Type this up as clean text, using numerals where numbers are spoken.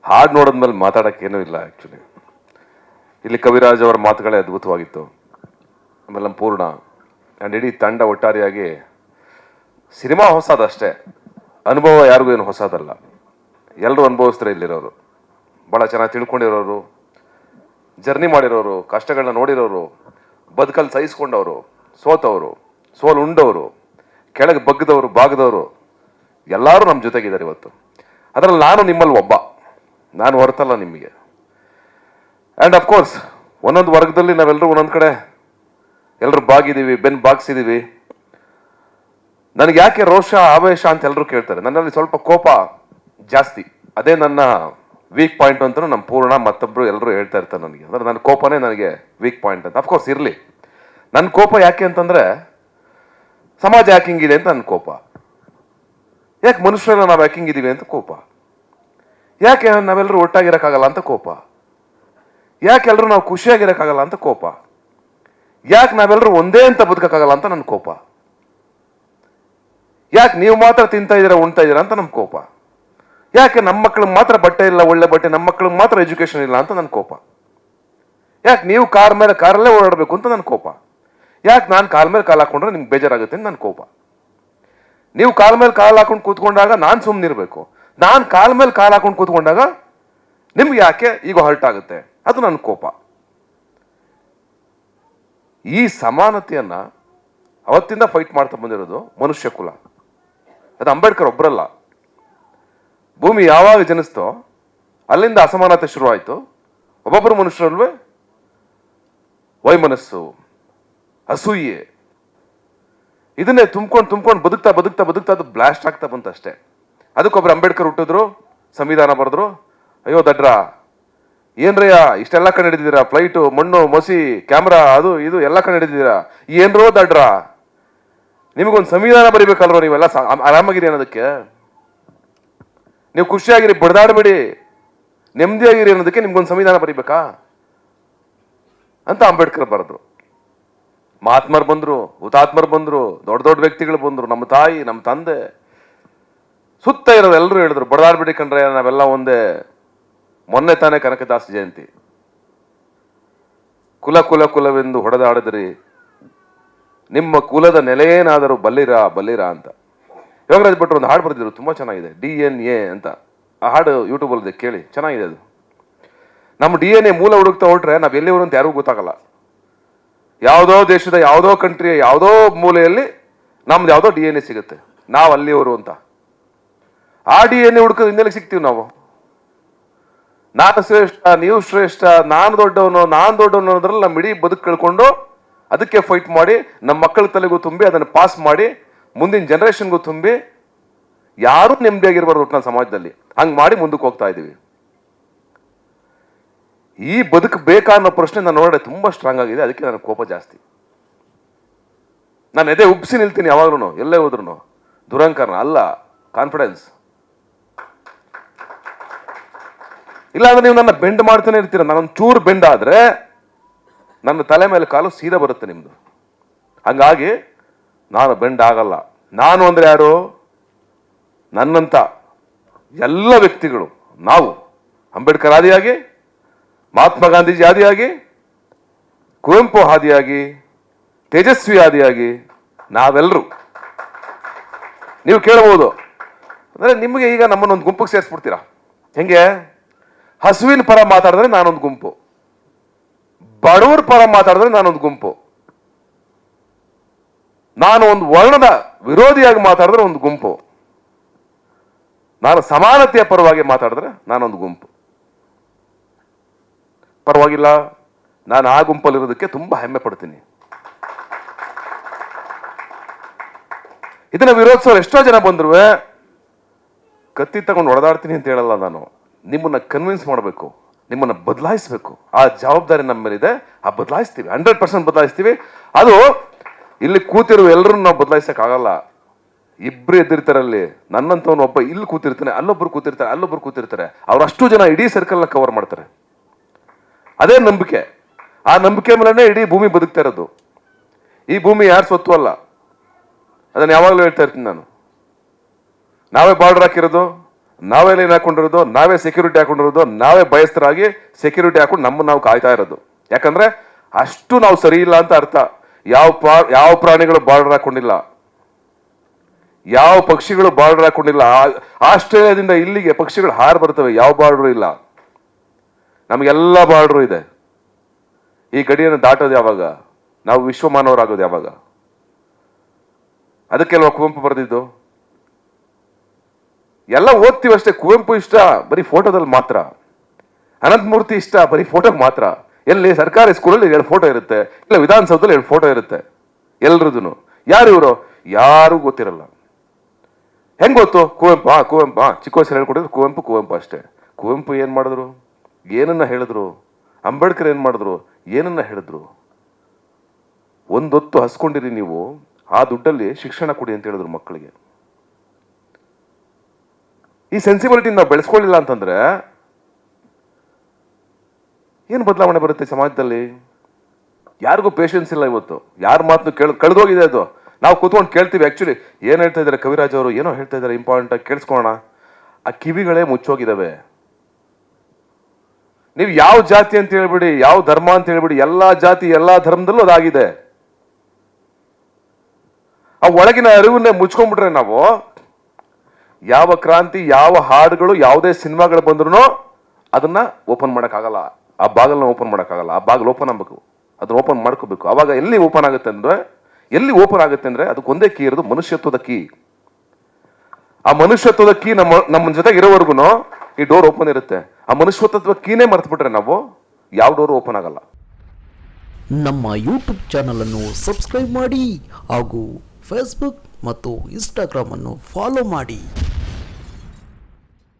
ಹಾಡು ನೋಡಿದ್ಮೇಲೆ ಮಾತಾಡೋಕ್ಕೇನೂ ಇಲ್ಲ ಆ್ಯಕ್ಚುಲಿ. ಇಲ್ಲಿ ಕವಿರಾಜ್ ಅವರ ಮಾತುಗಳೇ ಅದ್ಭುತವಾಗಿತ್ತು. ಆಮೇಲೆ ನಮ್ಮ ಪೂರ್ಣ ಆ್ಯಂಡ್ ಇಡೀ ತಂಡ ಒಟ್ಟಾರೆಯಾಗಿ ಸಿನಿಮಾ ಹೊಸದಷ್ಟೇ, ಅನುಭವ ಯಾರಿಗೂ ಏನು ಹೊಸದಲ್ಲ. ಎಲ್ಲರೂ ಅನುಭವಿಸ್ತಾರೆ ಇಲ್ಲಿರೋರು, ಭಾಳ ಚೆನ್ನಾಗಿ ತಿಳ್ಕೊಂಡಿರೋರು, ಜರ್ನಿ ಮಾಡಿರೋರು, ಕಷ್ಟಗಳನ್ನ ನೋಡಿರೋರು, ಬದುಕಲ್ಲಿ ಸಹಿಸ್ಕೊಂಡವರು, ಸೋತವರು, ಸೋಲು ಉಂಡವರು, ಕೆಳಗೆ ಬಗ್ಗದವರು, ಬಾಗದವರು ಎಲ್ಲರೂ ನಮ್ಮ ಜೊತೆಗಿದ್ದಾರೆ ಇವತ್ತು. ಅದರಲ್ಲಿ ನಾನು ನಿಮ್ಮಲ್ಲಿ ಒಬ್ಬ, ನಾನು ಹೊರತಲ್ಲ ನಿಮಗೆ. ಆ್ಯಂಡ್ ಅಫ್ಕೋರ್ಸ್ ಒಂದೊಂದು ವರ್ಗದಲ್ಲಿ ನಾವೆಲ್ಲರೂ ಒಂದೊಂದು ಕಡೆ ಎಲ್ಲರೂ ಬಾಗಿದ್ದೀವಿ, ಬೆನ್ನು ಬಾಗಿಸಿದ್ದೀವಿ. ನನಗೆ ಯಾಕೆ ರೋಷ ಆವೇಶ ಅಂತ ಎಲ್ಲರೂ ಕೇಳ್ತಾರೆ. ನನ್ನಲ್ಲಿ ಸ್ವಲ್ಪ ಕೋಪ ಜಾಸ್ತಿ, ಅದೇ ನನ್ನ ವೀಕ್ ಪಾಯಿಂಟ್ ಅಂತಲೂ ನಮ್ಮ ಪೂರ್ಣ ಮತ್ತೊಬ್ಬರು ಎಲ್ಲರೂ ಹೇಳ್ತಾ ಇರ್ತಾರೆ ನನಗೆ. ಅಂದರೆ ನನ್ನ ಕೋಪನೇ ನನಗೆ ವೀಕ್ ಪಾಯಿಂಟ್ ಅಂತ. ಅಫ್ಕೋರ್ಸ್ ಇರಲಿ, ನನ್ನ ಕೋಪ ಯಾಕೆ ಅಂತಂದರೆ ಸಮಾಜ ಯಾಕೆ ಹಿಂಗಿದೆ ಅಂತ ನನ್ನ ಕೋಪ, ಯಾಕೆ ಮನುಷ್ಯರೆಲ್ಲ ನಾವು ಯಾಕೆ ಹಿಂಗಿದ್ದೀವಿ ಅಂತ ಕೋಪ, ಯಾಕೆ ನಾವೆಲ್ಲರೂ ಒಟ್ಟಾಗಿರೋಕ್ಕಾಗಲ್ಲ ಅಂತ ಕೋಪ, ಯಾಕೆ ಎಲ್ಲರೂ ನಾವು ಖುಷಿಯಾಗಿರೋಕ್ಕಾಗಲ್ಲ ಅಂತ ಕೋಪ, ಯಾಕೆ ನಾವೆಲ್ಲರೂ ಒಂದೇ ಅಂತ ಬದುಕೋಕ್ಕಾಗಲ್ಲ ಅಂತ ನನ್ನ ಕೋಪ, ಯಾಕೆ ನೀವು ಮಾತ್ರ ತಿಂತಾ ಇದ್ದೀರಾ ಉಣ್ತಾ ಇದ್ದೀರಾ ಅಂತ ನಮ್ಮ ಕೋಪ, ಯಾಕೆ ನಮ್ಮ ಮಕ್ಳಿಗೆ ಮಾತ್ರ ಬಟ್ಟೆ ಇಲ್ಲ, ಒಳ್ಳೆ ಬಟ್ಟೆ, ನಮ್ಮ ಮಕ್ಳಿಗೆ ಮಾತ್ರ ಎಜುಕೇಶನ್ ಇಲ್ಲ ಅಂತ ನನ್ನ ಕೋಪ, ಯಾಕೆ ನೀವು ಕಾರ್ ಮೇಲೆ ಕಾರಲ್ಲೇ ಓಡಾಡಬೇಕು ಅಂತ ನನ್ನ ಕೋಪ, ಯಾಕೆ ನಾನು ಕಾಲ್ ಮೇಲೆ ಕಾಲು ಹಾಕೊಂಡ್ರೆ ನಿಮ್ಗೆ ಬೇಜಾರಾಗುತ್ತೆ ಅಂತ ನನ್ನ ಕೋಪ, ನೀವು ಕಾಲ್ ಮೇಲೆ ಕಾಲು ಹಾಕೊಂಡು ಕೂತ್ಕೊಂಡಾಗ ನಾನು ಸುಮ್ಮನಿರಬೇಕು, ನಾನು ಕಾಲ್ ಮೇಲೆ ಕಾಲು ಹಾಕೊಂಡು ಕೂತ್ಕೊಂಡಾಗ ನಿಮ್ಗೆ ಯಾಕೆ ಈಗ ಹರ್ಟ್ ಆಗುತ್ತೆ, ಅದು ನನ್ನ ಕೋಪ. ಈ ಸಮಾನತೆಯನ್ನ ಅವತ್ತಿಂದ ಫೈಟ್ ಮಾಡ್ತಾ ಬಂದಿರೋದು ಮನುಷ್ಯ ಕುಲ. ಅದು ಅಂಬೇಡ್ಕರ್ ಒಬ್ಬರಲ್ಲ. ಭೂಮಿ ಯಾವಾಗ ಜನಿಸ್ತೋ ಅಲ್ಲಿಂದ ಅಸಮಾನತೆ ಶುರುವಾಯಿತು. ಒಬ್ಬೊಬ್ಬರು ಮನುಷ್ಯರಲ್ವೇ ವೈಮನಸ್ಸು, ಅಸೂಯೆ, ಇದನ್ನೇ ತುಂಬ್ಕೊಂಡು ಬದುಕ್ತಾ ಅದು ಬ್ಲಾಸ್ಟ್ ಆಗ್ತಾ ಬಂತು ಅಷ್ಟೇ. ಅದಕ್ಕೊಬ್ರು ಅಂಬೇಡ್ಕರ್ ಹುಟ್ಟಿದ್ರು, ಸಂವಿಧಾನ ಬರೆದ್ರು. ಅಯ್ಯೋ ದಡ್ರ, ಏನ್ರಯ್ಯ ಇಷ್ಟೆಲ್ಲ ಕಂಡು ಹಿಡಿದಿದ್ದೀರಾ, ಫ್ಲೈಟು, ಮಣ್ಣು, ಮಸಿ, ಕ್ಯಾಮ್ರಾ, ಅದು ಇದು ಎಲ್ಲ ಕಂಡು ಹಿಡಿದಿದ್ದೀರಾ, ಏನ್ರೋ ದಡ್ರ, ನಿಮಗೊಂದು ಸಂವಿಧಾನ ಬರಿಬೇಕಲ್ರೋ, ನೀವೆಲ್ಲ ಆರಾಮಾಗಿರಿ ಅನ್ನೋದಕ್ಕೆ, ನೀವು ಖುಷಿಯಾಗಿರಿ, ಬಡ್ದಾಡಬೇಡಿ, ನೆಮ್ಮದಿಯಾಗಿರಿ ಅನ್ನೋದಕ್ಕೆ ನಿಮ್ಗೊಂದು ಸಂವಿಧಾನ ಬರಿಬೇಕಾ ಅಂತ ಅಂಬೇಡ್ಕರ್ ಬರೆದ್ರು. ಮಹಾತ್ಮರು ಬಂದರು, ಹುತಾತ್ಮರು ಬಂದರು, ದೊಡ್ಡ ದೊಡ್ಡ ವ್ಯಕ್ತಿಗಳು ಬಂದರು, ನಮ್ಮ ತಾಯಿ, ನಮ್ಮ ತಂದೆ, ಸುತ್ತ ಇರೋರು ಎಲ್ಲರೂ ಹೇಳಿದ್ರು ಬಡದಾಡ್ಬಿಡಿ ಕಂಡ್ರೆ ನಾವೆಲ್ಲ ಒಂದೇ. ಮೊನ್ನೆ ತಾನೇ ಕನಕದಾಸ ಜಯಂತಿ, ಕುಲವೆಂದು ಹೊಡೆದಾಡಿದ್ರಿ, ನಿಮ್ಮ ಕುಲದ ನೆಲೆಯೇನಾದರೂ ಬಲ್ಲಿರಾ ಅಂತ ಯೋಗರಾಜ್ ಭಟ್ರು ಒಂದು ಹಾಡು ಬರೆದಿದ್ರು, ತುಂಬ ಚೆನ್ನಾಗಿದೆ, DNA ಅಂತ. ಆ ಹಾಡು ಯೂಟ್ಯೂಬಲ್ಲಿದೆ, ಕೇಳಿ, ಚೆನ್ನಾಗಿದೆ ಅದು. ನಮ್ಮ DNA ಮೂಲ ಹುಡುಕ್ತಾ ಹೊರಟ್ರೆ ನಾವು ಎಲ್ಲಿವರು ಅಂತ ಯಾರಿಗೂ ಗೊತ್ತಾಗಲ್ಲ. ಯಾವುದೋ ದೇಶದ ಯಾವುದೋ ಕಂಟ್ರಿಯ ಯಾವುದೋ ಮೂಲೆಯಲ್ಲಿ ನಮ್ದು ಯಾವುದೋ DNA ಸಿಗುತ್ತೆ, ನಾವು ಅಲ್ಲಿಯವರು ಅಂತ. ಆ DNA ಹುಡುಕೋದು ಹಿಂದೆಲ್ಲಿ ಸಿಗ್ತೀವಿ ನಾವು. ನಾನು ಶ್ರೇಷ್ಠ, ನೀವು ಶ್ರೇಷ್ಠ, ನಾನು ದೊಡ್ಡವನು ಅನ್ನೋದ್ರಲ್ಲಿ ನಮ್ಮ ಇಡೀ ಬದುಕು ಕಳ್ಕೊಂಡು ಅದಕ್ಕೆ ಫೈಟ್ ಮಾಡಿ ನಮ್ಮ ಮಕ್ಕಳ ತಲೆಗೂ ತುಂಬಿ ಅದನ್ನು ಪಾಸ್ ಮಾಡಿ ಮುಂದಿನ ಜನರೇಷನ್ಗೂ ತುಂಬಿ ಯಾರೂ ನೆಮ್ಮದಿಯಾಗಿರ್ಬಾರ್ದು ಒಟ್ಟಿನ ಸಮಾಜದಲ್ಲಿ. ಹಂಗೆ ಮಾಡಿ ಮುಂದಕ್ಕೆ ಹೋಗ್ತಾ ಇದ್ದೀವಿ. ಈ ಬದುಕು ಬೇಕಾ ಅನ್ನೋ ಪ್ರಶ್ನೆ ನಾನು ನೋಡೋಣ ತುಂಬ ಸ್ಟ್ರಾಂಗ್ ಆಗಿದೆ. ಅದಕ್ಕೆ ನನಗೆ ಕೋಪ ಜಾಸ್ತಿ. ನಾನು ಎದೆ ಉಬ್ಬಿಸಿ ನಿಲ್ತೀನಿ ಯಾವಾಗ್ಲೂ, ಎಲ್ಲೇ ಹೋದ್ರು. ದುರಂಕಾರನ ಅಲ್ಲ, ಕಾನ್ಫಿಡೆನ್ಸ್. ಇಲ್ಲಾಂದ್ರೆ ನೀವು ನನ್ನ ಬೆಂಡ್ ಮಾಡ್ತಾನೆ ಇರ್ತೀರ. ನಾನೊಂದು ಚೂರು ಬೆಂಡ್ ಆದ್ರೆ ನನ್ನ ತಲೆ ಮೇಲೆ ಕಾಲು ಸೀದಾ ಬರುತ್ತೆ ನಿಮ್ದು. ಹಂಗಾಗಿ ನಾನು ಬೆಂಡ್ ಆಗಲ್ಲ. ನಾನು ಅಂದ್ರೆ ಯಾರು? ನನ್ನಂತ ಎಲ್ಲ ವ್ಯಕ್ತಿಗಳು, ನಾವು ಅಂಬೇಡ್ಕರ್ ಆದಿಯಾಗಿ, ಮಹಾತ್ಮ ಗಾಂಧೀಜಿ ಆದಿಯಾಗಿ, ಕುವೆಂಪು ಆದಿಯಾಗಿ, ತೇಜಸ್ವಿ ಆದಿಯಾಗಿ ನಾವೆಲ್ಲರೂ. ನೀವು ಕೇಳಬಹುದು, ಅಂದ್ರೆ ನಿಮಗೆ ಈಗ ನಮ್ಮನ್ನೊಂದು ಗುಂಪಿಗೆ ಸೇರಿಸ್ಬಿಡ್ತೀರಾ ಹೆಂಗೆ? ಹಸುವಿನ ಪರ ಮಾತಾಡಿದ್ರೆ ನಾನೊಂದು ಗುಂಪು, ಬಡವರ ಪರ ಮಾತಾಡಿದ್ರೆ ನಾನೊಂದು ಗುಂಪು, ನಾನು ಒಂದು ವರ್ಣದ ವಿರೋಧಿಯಾಗಿ ಮಾತಾಡಿದ್ರೆ ಒಂದು ಗುಂಪು, ನಾನು ಸಮಾನತೆಯ ಪರವಾಗಿ ಮಾತಾಡಿದ್ರೆ ನಾನೊಂದು ಗುಂಪು. ಪರವಾಗಿಲ್ಲ, ನಾನು ಆ ಗುಂಪಲ್ಲಿರೋದಕ್ಕೆ ತುಂಬಾ ಹೆಮ್ಮೆ ಪಡ್ತೀನಿ. ಇದನ್ನ ವಿರೋಧಿಸೋರು ಎಷ್ಟೋ ಜನ ಬಂದ್ರು ಕತ್ತಿ ತಗೊಂಡು ಹೊಡೆದಾಡ್ತೀನಿ ಅಂತ ಹೇಳಲ್ಲ ನಾನು. ನಿಮ್ಮನ್ನ ಕನ್ವಿನ್ಸ್ ಮಾಡಬೇಕು, ನಿಮ್ಮನ್ನ ಬದಲಾಯಿಸಬೇಕು. ಆ ಜವಾಬ್ದಾರಿ ನಮ್ಮ ಮೇಲಿದೆ. ಆ ಬದಲಾಯಿಸ್ತೀವಿ, 100% ಬದಲಾಯಿಸ್ತೀವಿ. ಅದು ಇಲ್ಲಿ ಕೂತಿರುವ ಎಲ್ಲರೂ ನಾವು ಬದಲಾಯಿಸಕ್ಕಾಗಲ್ಲ. ಇಬ್ರು ಎದ್ದಿರ್ತಾರಲ್ಲಿ, ನನ್ನಂತವನು ಒಬ್ಬ ಇಲ್ಲಿ ಕೂತಿರ್ತಾನೆ, ಅಲ್ಲೊಬ್ರು ಕೂತಿರ್ತಾರೆ. ಅವರಷ್ಟು ಜನ ಇಡೀ ಸರ್ಕಲ್ನ ಕವರ್ ಮಾಡ್ತಾರೆ. ಅದೇ ನಂಬಿಕೆ. ಆ ನಂಬಿಕೆ ಮೇಲೆನೆ ಇಡೀ ಭೂಮಿ ಬದುಕ್ತಾ ಇರೋದು. ಈ ಭೂಮಿ ಯಾರು ಸ್ವತ್ತು ಅಲ್ಲ, ಅದನ್ನ ಯಾವಾಗಲೂ ಹೇಳ್ತಾ ಇರ್ತೀನಿ ನಾನು. ನಾವೇ ಬಾರ್ಡರ್ ಹಾಕಿರೋದು, ನಾವೇ ಲೈನ್ ಹಾಕೊಂಡಿರೋದು, ನಾವೇ ಸೆಕ್ಯೂರಿಟಿ ಹಾಕೊಂಡಿರೋದು, ನಾವೇ ಭಯಸ್ಥರಾಗಿ ಸೆಕ್ಯೂರಿಟಿ ಹಾಕೊಂಡು ನಮ್ಮನ್ನು ನಾವು ಕಾಯ್ತಾ ಇರೋದು. ಯಾಕಂದ್ರೆ ಅಷ್ಟು ನಾವು ಸರಿ ಇಲ್ಲ ಅಂತ ಅರ್ಥ. ಯಾವ ಪ್ರಾಣಿಗಳು ಬಾರ್ಡರ್ ಹಾಕೊಂಡಿಲ್ಲ, ಯಾವ ಪಕ್ಷಿಗಳು ಬಾರ್ಡರ್ ಹಾಕೊಂಡಿಲ್ಲ. ಆಸ್ಟ್ರೇಲಿಯಾದಿಂದ ಇಲ್ಲಿಗೆ ಪಕ್ಷಿಗಳು ಹಾರು ಬರ್ತವೆ, ಯಾವ ಬಾರ್ಡರ್ ಇಲ್ಲ. ನಮಗೆಲ್ಲ ಬಾರ್ಡರ್ ಇದೆ. ಈ ಗಡಿಯನ್ನು ದಾಟೋದು ಯಾವಾಗ? ನಾವು ವಿಶ್ವಮಾನವರಾಗೋದು ಯಾವಾಗ? ಅದಕ್ಕೆಲ್ವ ಕುವೆಂಪು ಬರೆದಿದ್ದು. ಎಲ್ಲ ಓದ್ತೀವಿ ಅಷ್ಟೇ. ಕುವೆಂಪು ಇಷ್ಟ ಬರೀ ಫೋಟೋದಲ್ಲಿ ಮಾತ್ರ, ಅನಂತಮೂರ್ತಿ ಇಷ್ಟ ಬರೀ ಫೋಟೋಗೆ ಮಾತ್ರ. ಎಲ್ಲಿ ಸರ್ಕಾರಿ ಸ್ಕೂಲಲ್ಲಿ 2 ಫೋಟೋ ಇರುತ್ತೆ, ಇಲ್ಲ ವಿಧಾನಸೌಧದಲ್ಲಿ 2 ಫೋಟೋ ಇರುತ್ತೆ ಎಲ್ರದ್ದು. ಯಾರು ಇವರು? ಯಾರು ಗೊತ್ತಿರಲ್ಲ. ಹೆಂಗ್ ಗೊತ್ತು? ಕುವೆಂಪು ಚಿಕ್ಕ ವಯಸ್ಸಲ್ಲಿ ಹೇಳ್ಕೊಟ್ಟಿದ್ರು ಕುವೆಂಪು ಅಷ್ಟೇ. ಕುವೆಂಪು ಏನ್ ಮಾಡಿದ್ರು? ಏನನ್ನ ಹೇಳಿದ್ರು? ಅಂಬೇಡ್ಕರ್ ಏನ್ ಮಾಡಿದ್ರು? ಏನನ್ನ ಹೇಳಿದ್ರು? ಒಂದೊತ್ತು ಹಸ್ಕೊಂಡಿರಿ ನೀವು, ಆ ದುಡ್ಡಲ್ಲಿ ಶಿಕ್ಷಣ ಕೊಡಿ ಅಂತ ಹೇಳಿದ್ರು ಮಕ್ಕಳಿಗೆ. ಈ ಸೆನ್ಸಿಬಿಲಿಟಿ ನಾವು ಬೆಳೆಸ್ಕೊಳ್ಳಿಲ್ಲ ಅಂತಂದ್ರೆ ಏನು ಬದಲಾವಣೆ ಬರುತ್ತೆ ಸಮಾಜದಲ್ಲಿ? ಯಾರಿಗೂ ಪೇಷನ್ಸ್ ಇಲ್ಲ ಇವತ್ತು. ಯಾರ ಮಾತು ಕಳೆದೋಗಿದೆ ಅದು. ನಾವು ಕೂತ್ಕೊಂಡು ಕೇಳ್ತೀವಿ, ಆಕ್ಚುಲಿ ಏನ್ ಹೇಳ್ತಾ ಇದ್ದಾರೆ ಕವಿರಾಜ್ ಅವರು, ಏನೋ ಹೇಳ್ತಾ ಇದ್ದಾರೆ ಇಂಪಾರ್ಟೆಂಟ್ ಆಗಿ ಕೇಳಿಸ್ಕೊಳ್ಳೋಣ. ಆ ಕಿವಿಗಳೇ ಮುಚ್ಚೋಗಿದಾವೆ. ನೀವು ಯಾವ ಜಾತಿ ಅಂತ ಹೇಳ್ಬಿಡಿ, ಯಾವ ಧರ್ಮ ಅಂತ ಹೇಳ್ಬಿಡಿ, ಎಲ್ಲಾ ಜಾತಿ ಎಲ್ಲಾ ಧರ್ಮದಲ್ಲೂ ಅದಾಗಿದೆ. ಆ ಒಳಗಿನ ಅರಿವನ್ನೇ ಮುಚ್ಕೊಂಡ್ಬಿಟ್ರೆ ನಾವು, ಯಾವ ಕ್ರಾಂತಿ, ಯಾವ ಹಾಡುಗಳು, ಯಾವುದೇ ಸಿನಿಮಾಗಳು ಬಂದ್ರು ಅದನ್ನ ಓಪನ್ ಮಾಡಕ್ಕಾಗಲ್ಲ. ಆ ಬಾಗಲ್ನ ಓಪನ್ ಮಾಡಕ್ಕಾಗಲ್ಲ. ಆ ಬಾಗಿಲು ಓಪನ್ ಆಗ್ಬೇಕು, ಅದನ್ನ ಓಪನ್ ಮಾಡ್ಕೋಬೇಕು. ಅವಾಗ ಎಲ್ಲಿ ಓಪನ್ ಆಗುತ್ತೆ ಅಂದ್ರೆ ಅದಕ್ಕೊಂದೇ ಕೀ ಇರೋದು, ಮನುಷ್ಯತ್ವದ ಕೀ. ಆ ಮನುಷ್ಯತ್ವದ ಕೀ ನಮ್ಮ ಜೊತೆಗೆ ಇರೋವರೆಗೂ ಈ ಡೋರ್ ಓಪನ್ ಇರುತ್ತೆ. ಆ ಮನುಷ್ಯತ್ವದ ಕೀನೇ ಮರ್ತ್ಬಿಟ್ರೆ ನಾವು ಯಾವ ಡೋರ್ ಓಪನ್ ಆಗಲ್ಲ. ನಮ್ಮ ಯೂಟ್ಯೂಬ್ ಚಾನಲ್ ಅನ್ನು ಸಬ್ಸ್ಕ್ರೈಬ್ ಮಾಡಿ ಹಾಗೂ ಫೇಸ್ಬುಕ್ ಮತ್ತು ಇನ್ಸ್ಟಾಗ್ರಾಮ್ ಅನ್ನು ಫಾಲೋ ಮಾಡಿ.